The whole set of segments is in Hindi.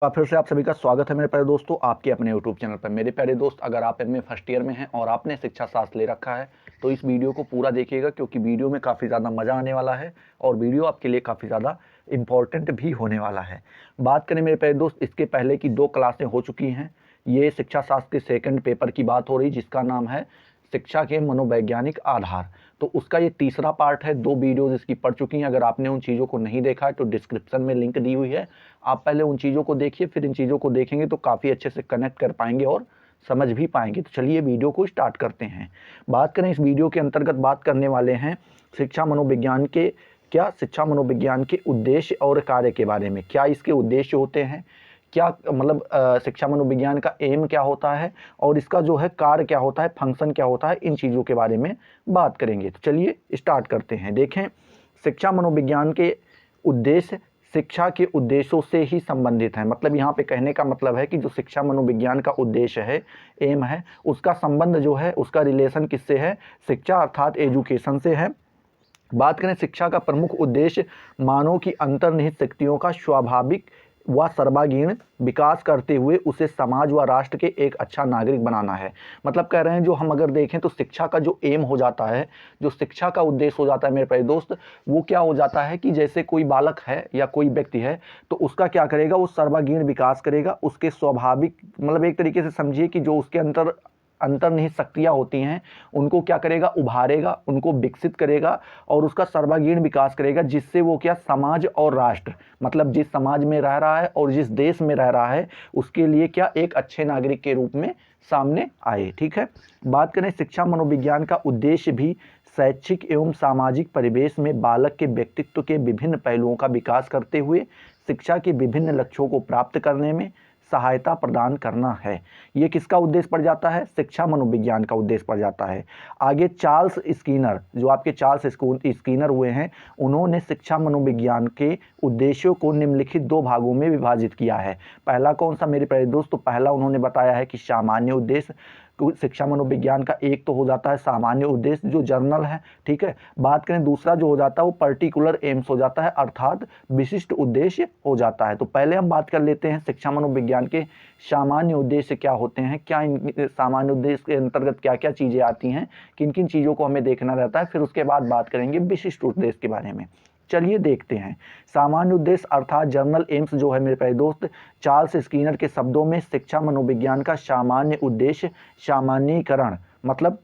फिर से आप सभी का स्वागत है मेरे प्यारे दोस्तों आपके अपने यूट्यूब चैनल पर। मेरे प्यारे दोस्त, अगर आप एमए फर्स्ट ईयर में हैं और आपने शिक्षा शास्त्र ले रखा है तो इस वीडियो को पूरा देखिएगा, क्योंकि वीडियो में काफ़ी ज़्यादा मज़ा आने वाला है और वीडियो आपके लिए काफ़ी ज़्यादा इम्पॉर्टेंट भी होने वाला है। बात करें मेरे प्यारे दोस्त, इसके पहले की 2 क्लासें हो चुकी हैं। ये शिक्षा शास्त्र के सेकंड पेपर की बात हो रही, जिसका नाम है शिक्षा के मनोवैज्ञानिक आधार। तो उसका ये तीसरा पार्ट है। 2 वीडियोज़ इसकी पड़ चुकी हैं। अगर आपने उन चीज़ों को नहीं देखा है तो डिस्क्रिप्शन में लिंक दी हुई है, आप पहले उन चीज़ों को देखिए, फिर इन चीज़ों को देखेंगे तो काफ़ी अच्छे से कनेक्ट कर पाएंगे और समझ भी पाएंगे। तो चलिए वीडियो को स्टार्ट करते हैं। बात करें, इस वीडियो के अंतर्गत बात करने वाले हैं शिक्षा मनोविज्ञान के उद्देश्य और कार्य के बारे में। क्या इसके उद्देश्य होते हैं, क्या मतलब शिक्षा मनोविज्ञान का एम क्या होता है और इसका जो है कार्य क्या होता है, फंक्शन क्या होता है, इन चीज़ों के बारे में बात करेंगे। तो चलिए स्टार्ट करते हैं। देखें, शिक्षा मनोविज्ञान के उद्देश्य शिक्षा के उद्देश्यों से ही संबंधित है। मतलब यहाँ पे कहने का मतलब है कि जो शिक्षा मनोविज्ञान का उद्देश्य है, एम है, उसका संबंध जो है, उसका रिलेशन किससे है? शिक्षा अर्थात एजुकेशन से है। बात करें, शिक्षा का प्रमुख उद्देश्य मानव की अंतर्निहित शक्तियों का स्वाभाविक व सर्वांगीण विकास करते हुए उसे समाज व राष्ट्र के एक अच्छा नागरिक बनाना है। मतलब कह रहे हैं, जो हम अगर देखें तो शिक्षा का जो एम हो जाता है, जो शिक्षा का उद्देश्य हो जाता है मेरे प्यारे दोस्त, वो क्या हो जाता है कि जैसे कोई बालक है या कोई व्यक्ति है तो उसका क्या करेगा, वो सर्वांगीण विकास करेगा। उसके स्वाभाविक, मतलब एक तरीके से समझिए कि जो उसके अंतर्निहित शक्तियाँ होती हैं उनको क्या करेगा, उभारेगा, उनको विकसित करेगा और उसका सर्वांगीण विकास करेगा, जिससे वो क्या, समाज और राष्ट्र, मतलब जिस समाज में रह रहा है और जिस देश में रह रहा है उसके लिए क्या, एक अच्छे नागरिक के रूप में सामने आए। ठीक है। बात करें, शिक्षा मनोविज्ञान का उद्देश्य भी शैक्षिक एवं सामाजिक परिवेश में बालक के व्यक्तित्व के विभिन्न पहलुओं का विकास करते हुए शिक्षा के विभिन्न लक्ष्यों को प्राप्त करने में सहायता प्रदान करना है। ये किसका उद्देश्य पड़ जाता है? शिक्षा मनोविज्ञान का उद्देश्य पड़ जाता है। आगे चार्ल्स स्कीनर, जो आपके चार्ल्स स्कीनर हुए हैं, उन्होंने शिक्षा मनोविज्ञान के उद्देश्यों को निम्नलिखित 2 भागों में विभाजित किया है। पहला कौन सा मेरे प्यारे दोस्त? तो पहला उन्होंने बताया है कि सामान्य उद्देश्य। शिक्षा मनोविज्ञान का एक तो हो जाता है सामान्य उद्देश्य, जो जर्नल है। ठीक है। बात करें, दूसरा जो हो जाता है वो पर्टिकुलर एम्स हो जाता है, अर्थात विशिष्ट उद्देश्य हो जाता है। तो पहले हम बात कर लेते हैं शिक्षा मनोविज्ञान के सामान्य उद्देश्य क्या होते हैं, क्या इन सामान्य उद्देश्य के अंतर्गत क्या क्या चीज़ें आती हैं, किन किन चीज़ों को हमें देखना रहता है। फिर उसके बाद बात करेंगे विशिष्ट उद्देश्य के बारे में। चलिए देखते हैं। सामान्य उद्देश्य अर्थात जर्नल एम्स जो है मेरे प्यारे दोस्त, चार्ल्स स्कीनर के शब्दों में शिक्षा मनोविज्ञान का सामान्य उद्देश्य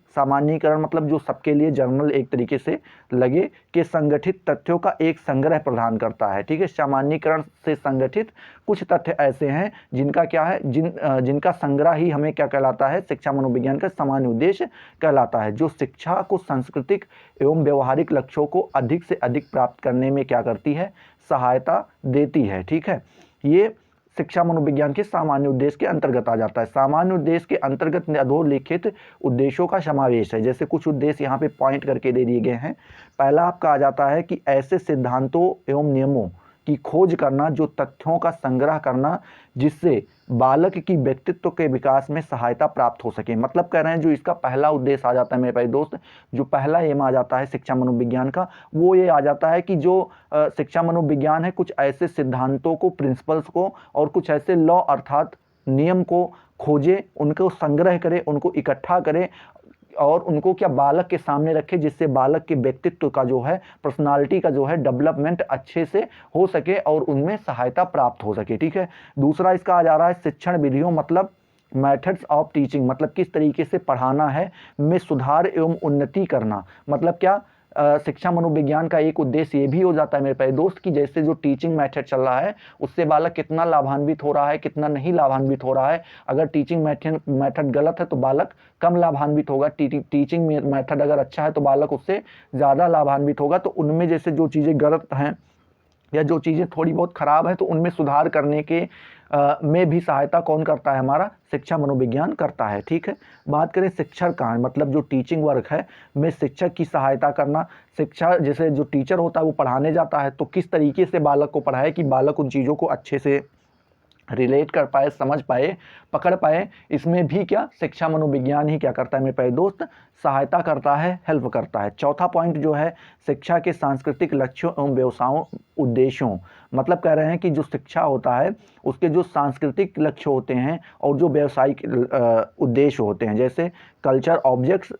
सामान्यीकरण मतलब जो सबके लिए जर्नल एक तरीके से लगे कि संगठित तथ्यों का एक संग्रह प्रदान करता है। ठीक है। सामान्यीकरण से संगठित कुछ तथ्य ऐसे हैं जिनका क्या है, जिनका संग्रह ही हमें क्या कहलाता है, शिक्षा मनोविज्ञान का सामान्य उद्देश्य कहलाता है, जो शिक्षा को सांस्कृतिक एवं व्यवहारिक लक्ष्यों को अधिक से अधिक प्राप्त करने में क्या करती है, सहायता देती है। ठीक है। ये शिक्षा मनोविज्ञान के सामान्य उद्देश्य के अंतर्गत आ जाता है। सामान्य उद्देश्य के अंतर्गत अधोलिखित उद्देश्यों का समावेश है। जैसे कुछ उद्देश्य यहाँ पे पॉइंट करके दे दिए गए हैं। पहला आपका आ जाता है कि ऐसे सिद्धांतों एवं नियमों की खोज करना, जो तथ्यों का संग्रह करना, जिससे बालक की व्यक्तित्व के विकास में सहायता प्राप्त हो सके। मतलब कह रहे हैं, जो इसका पहला उद्देश्य आ जाता है मेरे भाई दोस्त, जो पहला एम आ जाता है शिक्षा मनोविज्ञान का, वो ये आ जाता है कि जो शिक्षा मनोविज्ञान है, कुछ ऐसे सिद्धांतों को, प्रिंसिपल्स को और कुछ ऐसे लॉ अर्थात नियम को खोजे, उनको संग्रह करे, उनको इकट्ठा करे और उनको क्या, बालक के सामने रखे, जिससे बालक के व्यक्तित्व का जो है, पर्सनालिटी का जो है डेवलपमेंट अच्छे से हो सके और उनमें सहायता प्राप्त हो सके। ठीक है। दूसरा इसका आ जा रहा है शिक्षण विधियों, मतलब मेथड्स ऑफ टीचिंग, मतलब किस तरीके से पढ़ाना है, में सुधार एवं उन्नति करना। मतलब क्या, शिक्षा मनोविज्ञान का एक उद्देश्य ये भी हो जाता है मेरे प्यारे दोस्त कि जैसे जो टीचिंग मेथड चल रहा है उससे बालक कितना लाभान्वित हो रहा है, कितना नहीं लाभान्वित हो रहा है। अगर टीचिंग मेथड गलत है तो बालक कम लाभान्वित होगा, टीचिंग मेथड अगर अच्छा है तो बालक उससे ज़्यादा लाभान्वित होगा। तो उनमें जैसे जो चीज़ें गलत हैं या जो चीज़ें थोड़ी बहुत ख़राब है तो उनमें सुधार करने के में भी सहायता कौन करता है, हमारा शिक्षा मनोविज्ञान करता है। ठीक है। बात करें शिक्षण का, मतलब जो टीचिंग वर्क है में शिक्षक की सहायता करना। शिक्षा, जैसे जो टीचर होता है वो पढ़ाने जाता है तो किस तरीके से बालक को पढ़ाए कि बालक उन चीज़ों को अच्छे से रिलेट कर पाए, समझ पाए, पकड़ पाए, इसमें भी क्या शिक्षा मनोविज्ञान ही क्या करता है मेरे प्यारे दोस्त, सहायता करता है, हेल्प करता है। चौथा पॉइंट जो है शिक्षा के सांस्कृतिक लक्ष्यों एवं व्यवसायों उद्देश्यों, मतलब कह रहे हैं कि जो शिक्षा होता है उसके जो सांस्कृतिक लक्ष्य होते हैं और जो व्यवसायिक उद्देश्य होते हैं, जैसे कल्चर ऑब्जेक्ट्स,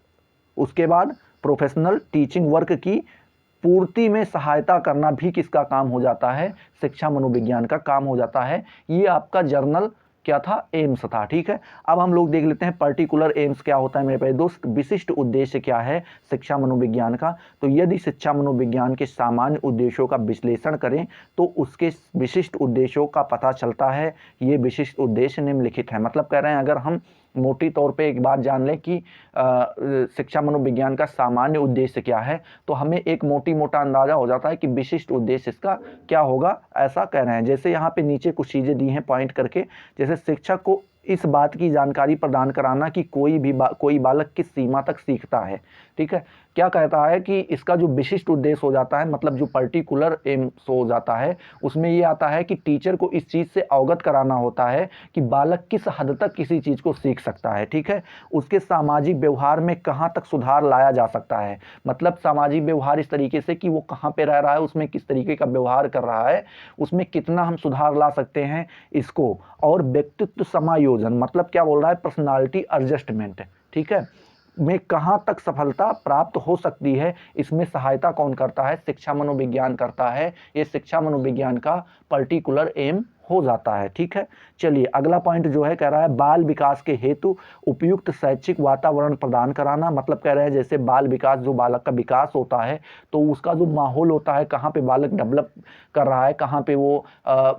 उसके बाद प्रोफेशनल टीचिंग वर्क की पूर्ति में सहायता करना भी किसका काम हो जाता है, शिक्षा मनोविज्ञान का काम हो जाता है। ये आपका जर्नल क्या था, एम्स था। ठीक है, अब हम लोग देख लेते हैं पर्टिकुलर एम्स क्या होता है मेरे प्यारे दोस्त, विशिष्ट उद्देश्य क्या है शिक्षा मनोविज्ञान का। तो यदि शिक्षा मनोविज्ञान के सामान्य उद्देश्यों का विश्लेषण करें तो उसके विशिष्ट उद्देश्यों का पता चलता है। ये विशिष्ट उद्देश्य निम्नलिखित है, मतलब कह रहे हैं अगर हम मोटी तौर पे एक बात जान लें कि शिक्षा मनोविज्ञान का सामान्य उद्देश्य क्या है, तो हमें एक मोटा अंदाजा हो जाता है कि विशिष्ट उद्देश्य इसका क्या होगा, ऐसा कह रहे हैं। जैसे यहाँ पे नीचे कुछ चीज़ें दी हैं पॉइंट करके, जैसे शिक्षक को इस बात की जानकारी प्रदान कराना कि कोई बालक किस सीमा तक सीखता है। ठीक है, क्या कहता है कि इसका जो विशिष्ट उद्देश्य हो जाता है, मतलब जो पर्टिकुलर एम्स हो जाता है, उसमें ये आता है कि टीचर को इस चीज़ से अवगत कराना होता है कि बालक किस हद तक किसी चीज़ को सीख सकता है। ठीक है, उसके सामाजिक व्यवहार में कहाँ तक सुधार लाया जा सकता है, मतलब सामाजिक व्यवहार इस तरीके से कि वो कहाँ पे रह रहा है, उसमें किस तरीके का व्यवहार कर रहा है, उसमें कितना हम सुधार ला सकते हैं इसको। और व्यक्तित्व समायोजन, मतलब क्या बोल रहा है, पर्सनालिटी एडजस्टमेंट, ठीक है, में कहाँ तक सफलता प्राप्त हो सकती है, इसमें सहायता कौन करता है, शिक्षा मनोविज्ञान करता है। ये शिक्षा मनोविज्ञान का पर्टिकुलर एम हो जाता है। ठीक है, चलिए अगला पॉइंट जो है कह रहा है बाल विकास के हेतु उपयुक्त शैक्षिक वातावरण प्रदान कराना, मतलब कह रहे हैं जैसे बाल विकास, जो बालक का विकास होता है तो उसका जो माहौल होता है, कहाँ पे बालक डेवलप कर रहा है, कहाँ पे वो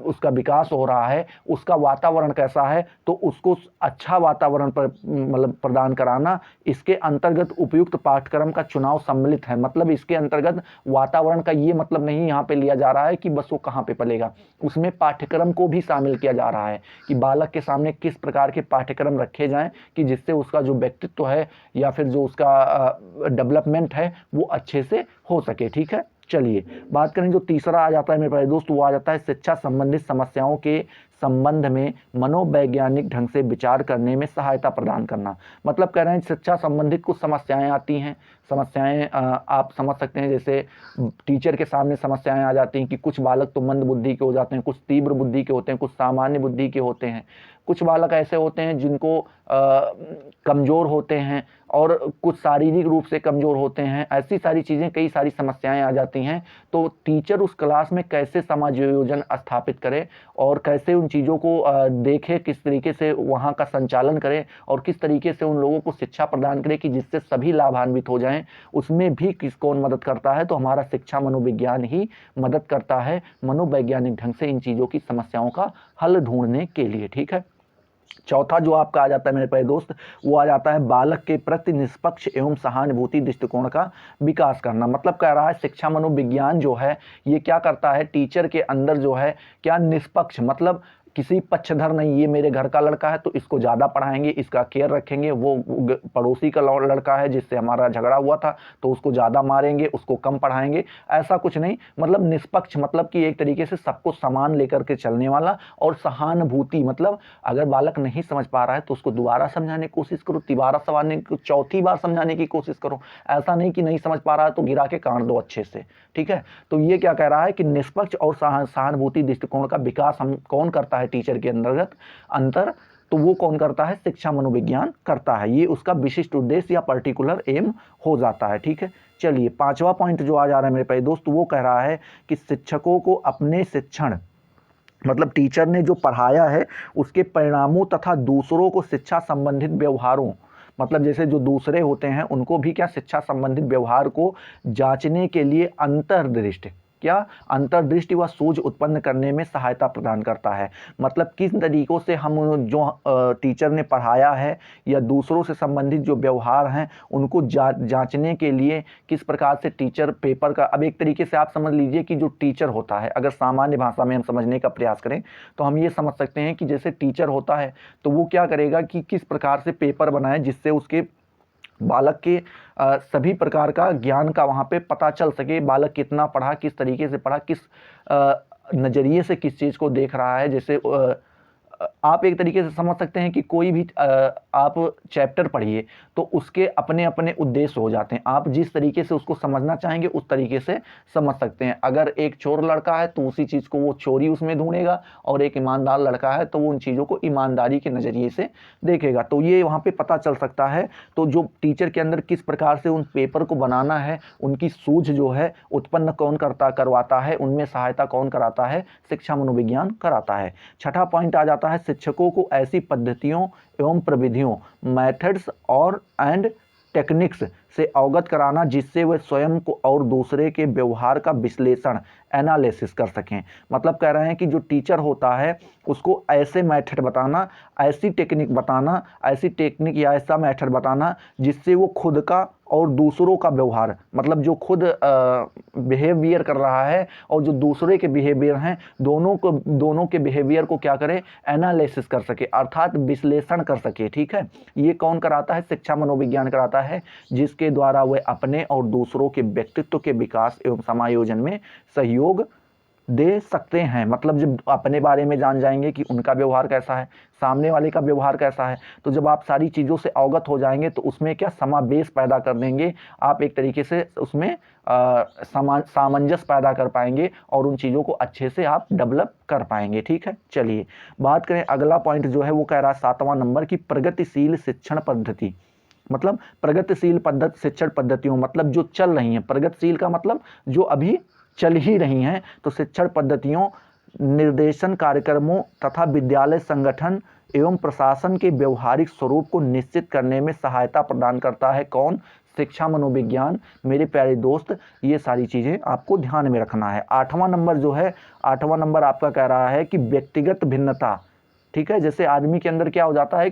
उसका विकास हो रहा है, उसका वातावरण कैसा है, तो उसको अच्छा वातावरण पर मतलब प्रदान कराना। इसके अंतर्गत उपयुक्त पाठ्यक्रम का चुनाव सम्मिलित है, मतलब इसके अंतर्गत वातावरण का ये मतलब नहीं यहाँ पे लिया जा रहा है कि बस वो कहाँ पे पलेगा, उसमें पाठ्यक्रम को भी शामिल किया जा रहा है कि बालक के सामने किस प्रकार के पाठ्यक्रम रखे जाएं कि जिससे उसका जो व्यक्तित्व है या फिर जो उसका डेवलपमेंट है वो अच्छे से हो सके। ठीक है, चलिए बात करें जो तीसरा आ जाता है मेरे प्यारे दोस्त, वो आ जाता है शिक्षा संबंधित समस्याओं के संबंध में मनोवैज्ञानिक ढंग से विचार करने में सहायता प्रदान करना। मतलब कह रहे हैं शिक्षा संबंधित कुछ समस्याएं आती हैं, समस्याएं आप समझ सकते हैं, जैसे टीचर के सामने समस्याएं आ जाती हैं कि कुछ बालक तो मंद बुद्धि के हो जाते हैं, कुछ तीव्र बुद्धि के होते हैं, कुछ सामान्य बुद्धि के होते हैं, कुछ बालक ऐसे होते हैं जिनको कमज़ोर होते हैं और कुछ शारीरिक रूप से कमज़ोर होते हैं, ऐसी सारी चीज़ें, कई सारी समस्याएं आ जाती हैं। तो टीचर उस क्लास में कैसे समायोजन स्थापित करे और कैसे उन चीज़ों को देखे, किस तरीके से वहाँ का संचालन करे और किस तरीके से उन लोगों को शिक्षा प्रदान करे कि जिससे सभी लाभान्वित हो जाएं, उसमें भी कौन मदद करता है, तो हमारा शिक्षा मनोविज्ञान ही मदद करता है मनोवैज्ञानिक ढंग से इन चीज़ों की समस्याओं का हल ढूंढने के लिए। ठीक है, चौथा जो आपका आ जाता है मेरे प्यारे दोस्त, वो आ जाता है बालक के प्रति निष्पक्ष एवं सहानुभूति दृष्टिकोण का विकास करना। मतलब कह रहा है शिक्षा मनोविज्ञान जो है ये क्या करता है, टीचर के अंदर जो है क्या निष्पक्ष, मतलब किसी पक्षधर नहीं, ये मेरे घर का लड़का है तो इसको ज़्यादा पढ़ाएंगे, इसका केयर रखेंगे, वो पड़ोसी का लड़का है जिससे हमारा झगड़ा हुआ था तो उसको ज़्यादा मारेंगे, उसको कम पढ़ाएंगे, ऐसा कुछ नहीं। मतलब निष्पक्ष, मतलब कि एक तरीके से सबको समान लेकर के चलने वाला। और सहानुभूति, मतलब अगर बालक नहीं समझ पा रहा है तो उसको दोबारा समझाने की कोशिश करो, तिबारा समझाने की, चौथी बार समझाने की कोशिश करो, ऐसा नहीं कि नहीं समझ पा रहा है तो गिरा के काट दो अच्छे से। ठीक है, तो ये क्या कह रहा है कि निष्पक्ष और सहानुभूति दृष्टिकोण का विकास हम कौन करता है टीचर के अंतर, तो वो कौन करता है, शिक्षा मनोविज्ञान करता है। ये उसका विशिष्ट उद्देश्य या पर्टिकुलर एम हो जाता है। ठीक है, चलिए पांचवा पॉइंट जो आ जा रहा है मेरे प्यारे दोस्त, वो कह रहा है कि शिक्षकों को अपने शिक्षण, मतलब टीचर ने जो पढ़ाया है उसके परिणामों तथा दूसरों को शिक्षा संबंधित व्यवहारों, मतलब जैसे जो दूसरे होते हैं उनको भी क्या शिक्षा संबंधित व्यवहार को जांचने के लिए अंतर्दृष्टि, क्या अंतर्दृष्टि व सूझ उत्पन्न करने में सहायता प्रदान करता है। मतलब किस तरीकों से हम जो टीचर ने पढ़ाया है या दूसरों से संबंधित जो व्यवहार हैं उनको जांचने के लिए किस प्रकार से टीचर पेपर का, अब एक तरीके से आप समझ लीजिए कि जो टीचर होता है, अगर सामान्य भाषा में हम समझने का प्रयास करें तो हम ये समझ सकते हैं कि जैसे टीचर होता है तो वो क्या करेगा कि किस प्रकार से पेपर बनाए जिससे उसके बालक के सभी प्रकार का ज्ञान का वहाँ पे पता चल सके, बालक कितना पढ़ा, किस तरीके से पढ़ा, किस नज़रिए से किस चीज़ को देख रहा है। जैसे आप एक तरीके से समझ सकते हैं कि कोई भी आप चैप्टर पढ़िए तो उसके अपने अपने उद्देश्य हो जाते हैं। आप जिस तरीके से उसको समझना चाहेंगे उस तरीके से समझ सकते हैं। अगर एक चोर लड़का है तो उसी चीज़ को वो चोरी उसमें ढूंढेगा, और एक ईमानदार लड़का है तो वो उन चीज़ों को ईमानदारी के नज़रिए से देखेगा। तो ये वहाँ पे पता चल सकता है। तो जो टीचर के अंदर किस प्रकार से उन पेपर को बनाना है, उनकी सूझ जो है उत्पन्न कौन करवाता है, उनमें सहायता कौन कराता है, शिक्षा मनोविज्ञान कराता है। छठा पॉइंट आ जाता है, शिक्षकों को ऐसी पद्धतियों एवं प्रविधियों, मेथड्स और एंड टेक्निक्स से अवगत कराना जिससे वे स्वयं को और दूसरे के व्यवहार का विश्लेषण, एनालिसिस कर सकें। मतलब कह रहे हैं कि जो टीचर होता है उसको ऐसे मेथड बताना, ऐसी टेक्निक बताना, ऐसी टेक्निक या ऐसा मेथड बताना जिससे वो खुद का और दूसरों का व्यवहार, मतलब जो खुद बिहेवियर कर रहा है और जो दूसरे के बिहेवियर हैं, दोनों के बिहेवियर को क्या करे, एनालिसिस कर सके, अर्थात विश्लेषण कर सके। ठीक है, ये कौन कराता है, शिक्षा मनोविज्ञान कराता है, जिसके द्वारा वह अपने और दूसरों के व्यक्तित्व के विकास एवं समायोजन में सहयोग दे सकते हैं। मतलब जब अपने बारे में जान जाएंगे कि उनका व्यवहार कैसा है, सामने वाले का व्यवहार कैसा है, तो जब आप सारी चीज़ों से अवगत हो जाएंगे तो उसमें क्या समावेश पैदा कर देंगे आप, एक तरीके से उसमें सामंजस्य पैदा कर पाएंगे और उन चीज़ों को अच्छे से आप डेवलप कर पाएंगे। ठीक है, चलिए बात करें। अगला पॉइंट जो है वो कह रहा है 7वां नंबर की प्रगतिशील शिक्षण पद्धति। मतलब प्रगतिशील शिक्षण पद्धतियों, मतलब जो चल रही हैं, प्रगतिशील का मतलब जो अभी चल ही रही हैं। तो शिक्षण पद्धतियों, निर्देशन कार्यक्रमों तथा विद्यालय संगठन एवं प्रशासन के व्यवहारिक स्वरूप को निश्चित करने में सहायता प्रदान करता है कौन, शिक्षा मनोविज्ञान। मेरे प्यारे दोस्त, ये सारी चीज़ें आपको ध्यान में रखना है। 8वां नंबर जो है, 8वां नंबर आपका कह रहा है कि व्यक्तिगत भिन्नता। ठीक है, जैसे आदमी के अंदर क्या हो जाता है,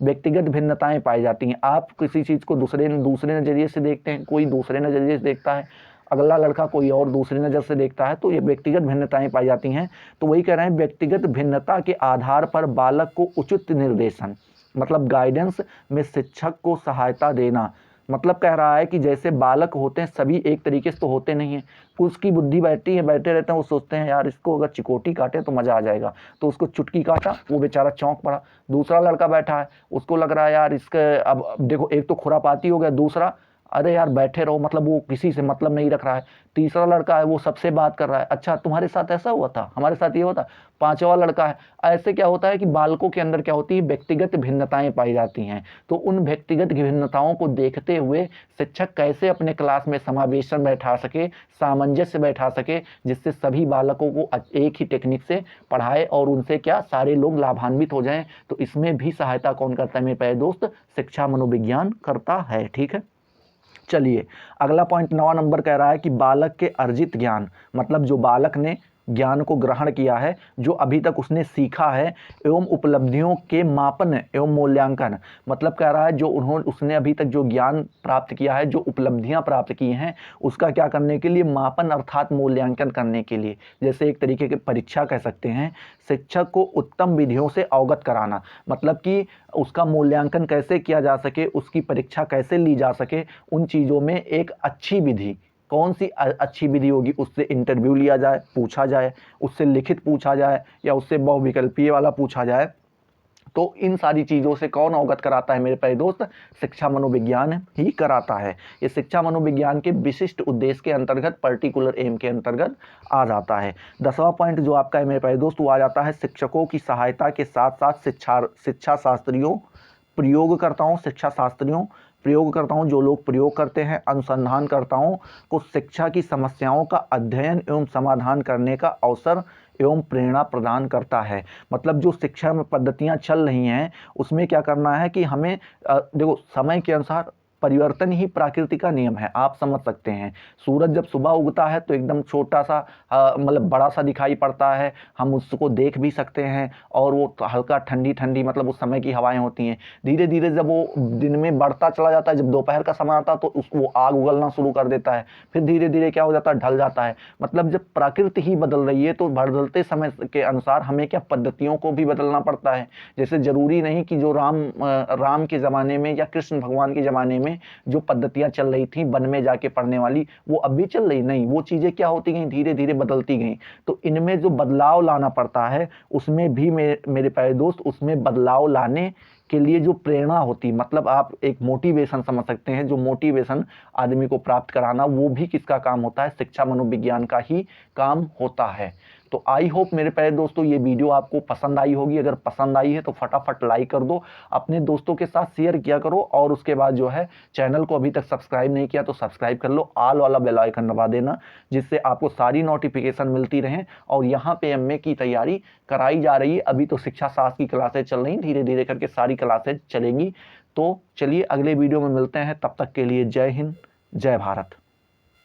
व्यक्तिगत भिन्नताएं पाई जाती हैं। आप किसी चीज़ को दूसरे नज़रिए से देखते हैं, कोई दूसरे नज़रिए से देखता है, अगला लड़का कोई और दूसरी नज़र से देखता है, तो ये व्यक्तिगत भिन्नताएं पाई जाती हैं। तो वही कह रहे हैं, व्यक्तिगत भिन्नता के आधार पर बालक को उचित निर्देशन, मतलब गाइडेंस में शिक्षक को सहायता देना। मतलब कह रहा है कि जैसे बालक होते हैं सभी एक तरीके से तो होते नहीं हैं, उसकी बुद्धि बैठे रहते हैं, वो सोचते हैं यार इसको अगर चिकोटी काटे तो मज़ा आ जाएगा, तो उसको चुटकी काटा, वो बेचारा चौंक पड़ा। दूसरा लड़का बैठा है, उसको लग रहा है यार इसके, अब देखो एक तो खुरापाती हो गया, दूसरा अरे यार बैठे रहो, मतलब वो किसी से मतलब नहीं रख रहा है। तीसरा लड़का है वो सबसे बात कर रहा है, अच्छा तुम्हारे साथ ऐसा हुआ था, हमारे साथ ये होता। पांचवा लड़का है, ऐसे क्या होता है कि बालकों के अंदर क्या होती है, व्यक्तिगत भिन्नताएं पाई जाती हैं। तो उन व्यक्तिगत भिन्नताओं को देखते हुए शिक्षक कैसे अपने क्लास में समावेशन बैठा सके, सामंजस्य बैठा सके, जिससे सभी बालकों को एक ही टेक्निक से पढ़ाए और उनसे क्या सारे लोग लाभान्वित हो जाएं। तो इसमें भी सहायता कौन करता है मेरे प्यारे दोस्त, शिक्षा मनोविज्ञान करता है। ठीक है, चलिए अगला पॉइंट 9वां नंबर कह रहा है कि बालक के अर्जित ज्ञान, मतलब जो बालक ने ज्ञान को ग्रहण किया है, जो अभी तक उसने सीखा है, एवं उपलब्धियों के मापन एवं मूल्यांकन। मतलब कह रहा है जो उसने अभी तक जो ज्ञान प्राप्त किया है, जो उपलब्धियां प्राप्त की हैं, उसका क्या करने के लिए, मापन अर्थात मूल्यांकन करने के लिए। जैसे एक तरीके की परीक्षा कह सकते हैं। शिक्षक को उत्तम विधियों से अवगत कराना, मतलब कि उसका मूल्यांकन कैसे किया जा सके, उसकी परीक्षा कैसे ली जा सके, उन चीज़ों में एक अच्छी विधि, कौन सी अच्छी विधि होगी, उससे इंटरव्यू लिया जाए, पूछा जाए, उससे लिखित पूछा जाए या उससे बहुविकल्पीय वाला पूछा जाए। तो इन सारी चीज़ों से कौन अवगत कराता है मेरे प्यारे दोस्त, शिक्षा मनोविज्ञान ही कराता है। ये शिक्षा मनोविज्ञान के विशिष्ट उद्देश्य के अंतर्गत, पर्टिकुलर एम के अंतर्गत आ जाता है। 10वां पॉइंट जो आपका है मेरे प्यारे दोस्त, वो आ जाता है शिक्षकों की सहायता के साथ साथ शिक्षा शास्त्रियों, प्रयोगकर्ताओं, शिक्षा शास्त्रियों, प्रयोगकर्ताओं, जो लोग प्रयोग करते हैं, अनुसंधानकर्ताओं को शिक्षा की समस्याओं का अध्ययन एवं समाधान करने का अवसर एवं प्रेरणा प्रदान करता है। मतलब जो शिक्षा में पद्धतियां चल रही हैं उसमें क्या करना है कि हमें देखो समय के अनुसार परिवर्तन ही प्रकृति का नियम है, आप समझ सकते हैं। सूरज जब सुबह उगता है तो एकदम छोटा सा मतलब बड़ा सा दिखाई पड़ता है, हम उसको देख भी सकते हैं, और वो हल्का ठंडी ठंडी मतलब उस समय की हवाएं होती हैं। धीरे धीरे जब वो दिन में बढ़ता चला जाता है, जब दोपहर का समय आता है तो वो आग उगलना शुरू कर देता है, फिर धीरे धीरे क्या हो जाता है, ढल जाता है। मतलब जब प्रकृति ही बदल रही है तो बदलते समय के अनुसार हमें क्या पद्धतियों को भी बदलना पड़ता है। जैसे जरूरी नहीं कि जो राम के ज़माने में या कृष्ण भगवान के ज़माने में में जो पद्धतियाँ चल रही थी वन में जाके पढ़ने वाली, वो अब भी चल रही नहीं। वो चीज़ें क्या होती गई, धीरे धीरे बदलती गई। तो इनमें जो बदलाव लाना पड़ता है उसमें भी मेरे प्यारे दोस्त, उसमें बदलाव लाने के लिए जो प्रेरणा होती, मतलब आप एक मोटिवेशन समझ सकते हैं, जो मोटिवेशन आदमी को प्राप्त कराना, वो भी किसका काम होता है, शिक्षा मनोविज्ञान का ही काम होता है। तो आई होप मेरे प्यारे दोस्तों ये वीडियो आपको पसंद आई होगी। अगर पसंद आई है तो फटाफट लाइक कर दो, अपने दोस्तों के साथ शेयर किया करो, और उसके बाद जो है चैनल को अभी तक सब्सक्राइब नहीं किया तो सब्सक्राइब कर लो, ऑल वाला बेल आइकन दबा देना, जिससे आपको सारी नोटिफिकेशन मिलती रहें। और यहाँ पे एमए की तैयारी कराई जा रही है। अभी तो शिक्षा शास्त्र की क्लासेज चल रही, धीरे धीरे करके सारी क्लासेज चलेंगी। तो चलिए अगले वीडियो में मिलते हैं, तब तक के लिए जय हिंद, जय भारत।